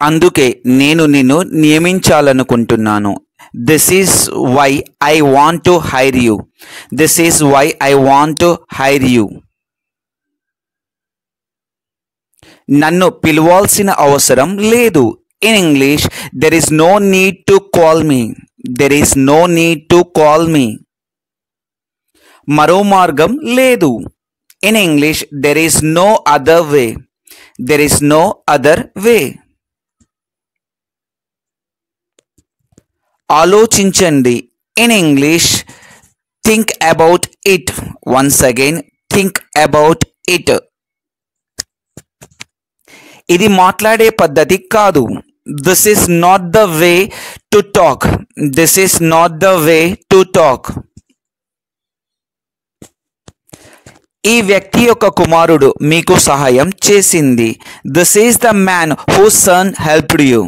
అందుకే నేను నిన్ను నియమించాలనుకుంటున్నాను. This is why I want to hire you. This is why I want to hire you. నన్ను పిలవాల్సిన అవసరం లేదు. In English, there is no need to call me. There is no need to call me. మరో మార్గం లేదు. In English, there is no other way. There is no other way. ఆలోచించండి. In English, think about it. Once again, think about it. ఇది మాట్లాడే పద్ధతి కాదు. This is not the way to talk. This is not the way to talk. ఈ వ్యక్తి యొక్క కుమారుడు మీకు సహాయం చేసింది. This is the man whose son helped you.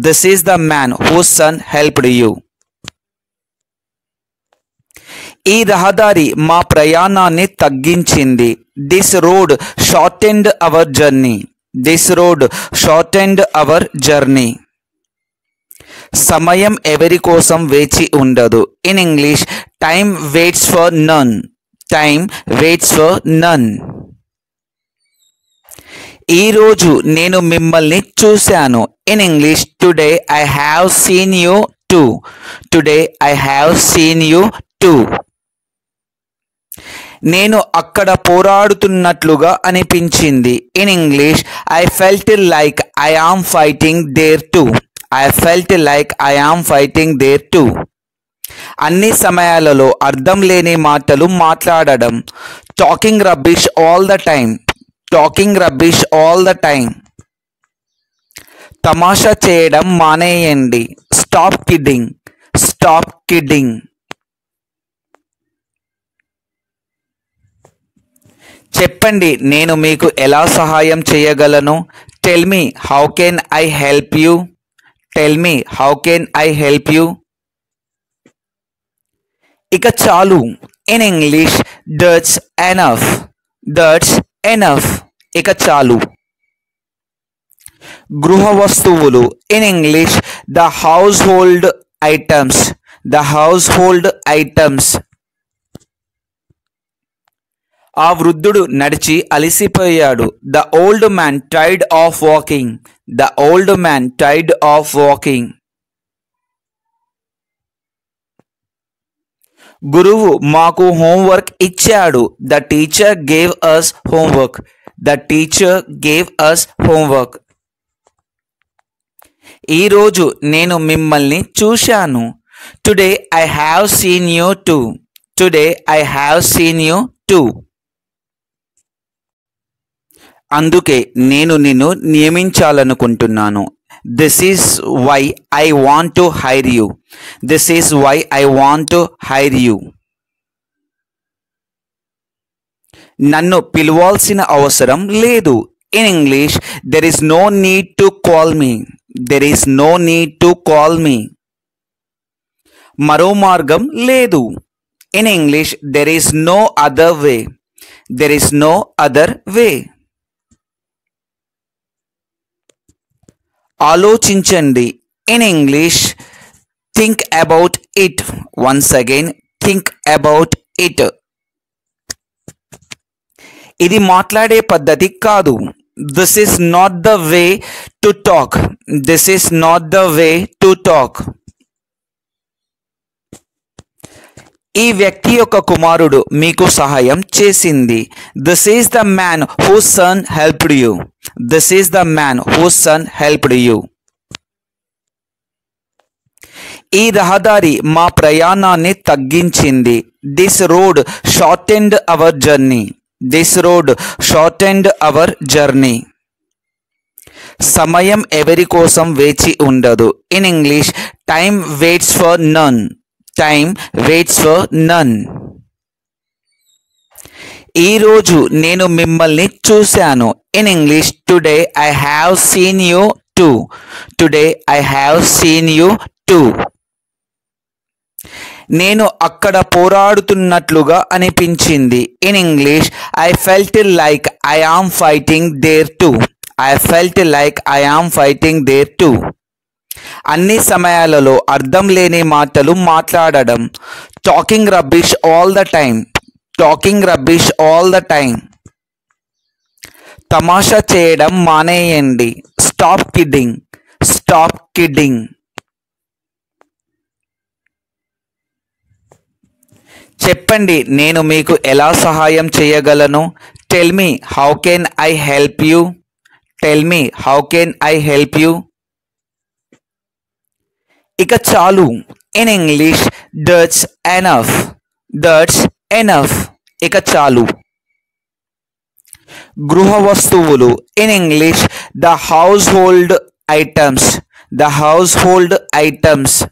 This is the man whose son helped you. ఈ రహదారి మా ప్రయాణాన్ని తగ్గించింది. This road shortened our journey. This road shortened our journey. సమయం ఎవరి కోసం వేచి ఉండదు. In English, time waits for none. Time waits for none. ఈరోజు నేను మిమ్మల్ని చూశాను. In English, today I have seen you too. Today I have seen you too. నేను అక్కడ పోరాడుతున్నట్లుగా అనిపించింది. In English, I felt like I am fighting there too. I felt like I am fighting there too. అన్ని సమయాలలో అర్థం లేని మాటలు మాట్లాడడం. Talking rubbish all the time. Talking rubbish all the time. తమాషా చేయడం మానేయండి. Stop kidding. Stop kidding. చెప్పండి, నేను మీకు ఎలా సహాయం చేయగలను. Tell me how can I help you. Tell me how can I help you. ఇక చాలు. In English, that's enough. That's enough. ఇక చాలు. గృహ వస్తువులు. In English, the household items. The household items. ఆ వృద్ధుడు నడిచి అలసిపోయాడు. The old man tired of walking. The old man tired of walking. గురువు మాకు హోంవర్క్ ఇచ్చాడు. The teacher gave us homework. The teacher gave us homework. ఈరోజు నేను మిమ్మల్ని చూశాను. Today I have seen you too. Today I have seen you too. అందుకే నేను నిన్ను నియమించాలనుకుంటున్నాను. This is why I want to hire you. This is why I want to hire you. నన్ను పిలవాల్సిన అవసరం లేదు. In English, there is no need to call me. There is no need to call me. మరో మార్గం లేదు. In English, there is no other way. There is no other way. ఆలోచించండి. In English, think about it. Once again, think about it. ఇది మాట్లాడే పద్ధతి కాదు. This is not the way to talk. This is not the way to talk. ఈ వ్యక్తి యొక్క కుమారుడు మీకు సహాయం చేసింది. This is the man whose son helped you. This is the man whose son helped you. ఈ రహదారి మా ప్రయాణాన్ని తగ్గించింది. This road shortened our journey. This road shortened our journey. సమయం ఎవరి కోసం వేచి ఉండదు. In English, time waits for none. Time waits for none. ఈరోజు నేను మిమ్మల్ని చూశాను. In English, today I have seen you too. Today I have seen you too. నేను అక్కడ పోరాడుతున్నట్లుగా అనిపించింది. In English, I felt like I am fighting there too. I felt like I am fighting there too. అన్ని సమయాలలో అర్థం లేని మాటలు మాట్లాడడం. Talking rubbish all the time. Talking rubbish all the time. తమాషా చేయడం మానేయండి. Stop kidding. Stop kidding. చెప్పండి, నేను మీకు ఎలా సహాయం చేయగలను? Tell me how can I help you. Tell me how can I help you. ఇక చాలు. In English that's enough. That's enough. ఇక చాలు. గృహ వస్తువులు. In English the household items. The household items.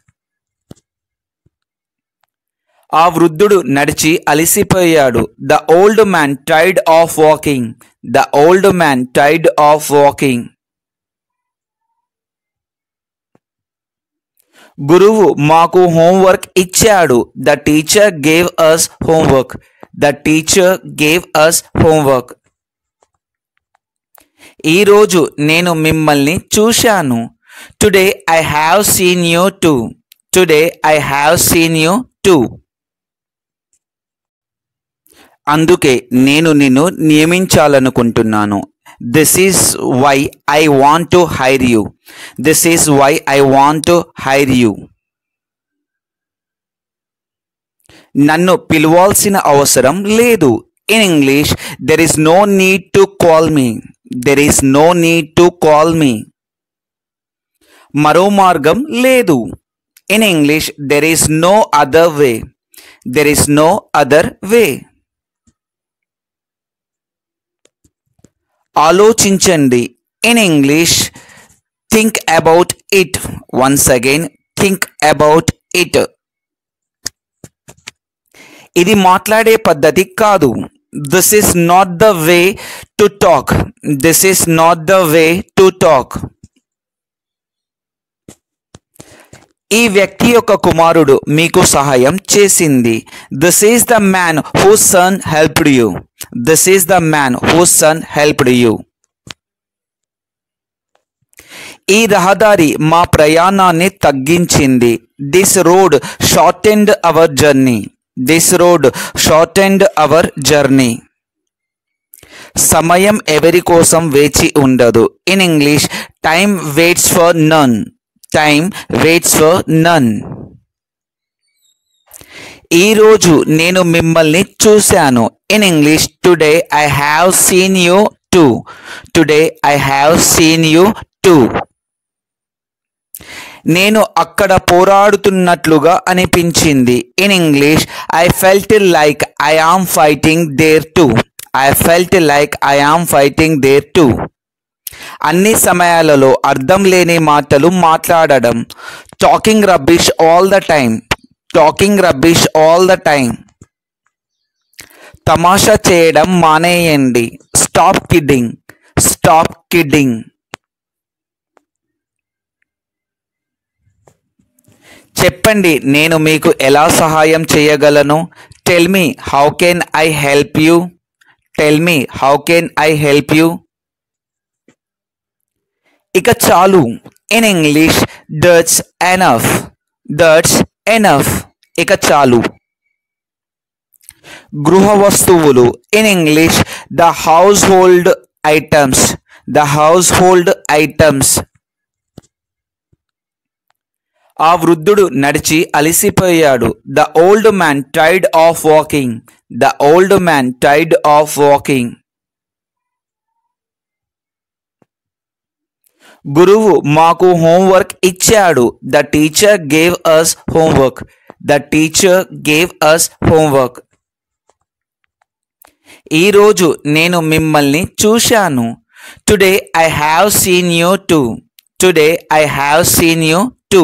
ఆ వృద్ధుడు నడిచి అలసిపోయాడు. The old man tired of walking. The old man tired of walking. గురువు మాకు హోంవర్క్ ఇచ్చాడు. The teacher gave us homework. The teacher gave us homework. ఈరోజు నేను మిమ్మల్ని చూశాను. Today I have seen you too. Today I have seen you too. అందుకే నేను నిన్ను నియమించాలనుకుంటున్నాను. This is why I want to hire you. This is why I want to hire you. నన్ను పిలవాల్సిన అవసరం లేదు. In English there is no need to call me. There is no need to call me. మరో మార్గం లేదు. In English there is no other way. There is no other way. ఆలోచించండి. In English think about it. Once again think about it. ఇది మాట్లాడే పద్ధతి కాదు. This is not the way to talk. This is not the way to talk. ఈ వ్యక్తి యొక్క కుమారుడు మీకు సహాయం చేసింది. This is the man whose son helped you. This is the man whose son helped you. ఈ రహదారి మా ప్రయాణాన్ని తగ్గించింది. This road shortened our journey. This road shortened our journey. సమయం ఎవరి కోసం వేచి ఉండదు. In English time waits for none. Time waits for none. ఈరోజు నేను మిమ్మల్ని చూశాను. In English today I have seen you too. Today I have seen you too. నేను అక్కడ పోరాడుతున్నట్లుగా అనిపించింది. In English I felt like I am fighting there too. I felt like I am fighting there too. అన్ని సమయాలలో అర్థం లేని మాటలు మాట్లాడడం. Talking rubbish all the time. Talking rubbish all the time. తమాషా చేయడం మానేయండి. Stop kidding. Stop kidding. చెప్పండి, నేను మీకు ఎలా సహాయం చేయగలను? Tell me how can I help you. Tell me how can I help you. ఇక చాలు. In English that's enough. That's enough. ఇక చాలు. గృహ వస్తువులు. In English the household items. The household items. ఆ వృద్ధుడు నడిచి అలసిపోయాడు. The old man tired of walking. The old man tired of walking. గురువు మాకు హోంవర్క్ ఇచ్చాడు. The teacher gave us homework. The teacher gave us homework. ఈరోజు నేను మిమ్మల్ని చూశాను. Today I have seen you too. Today I have seen you two.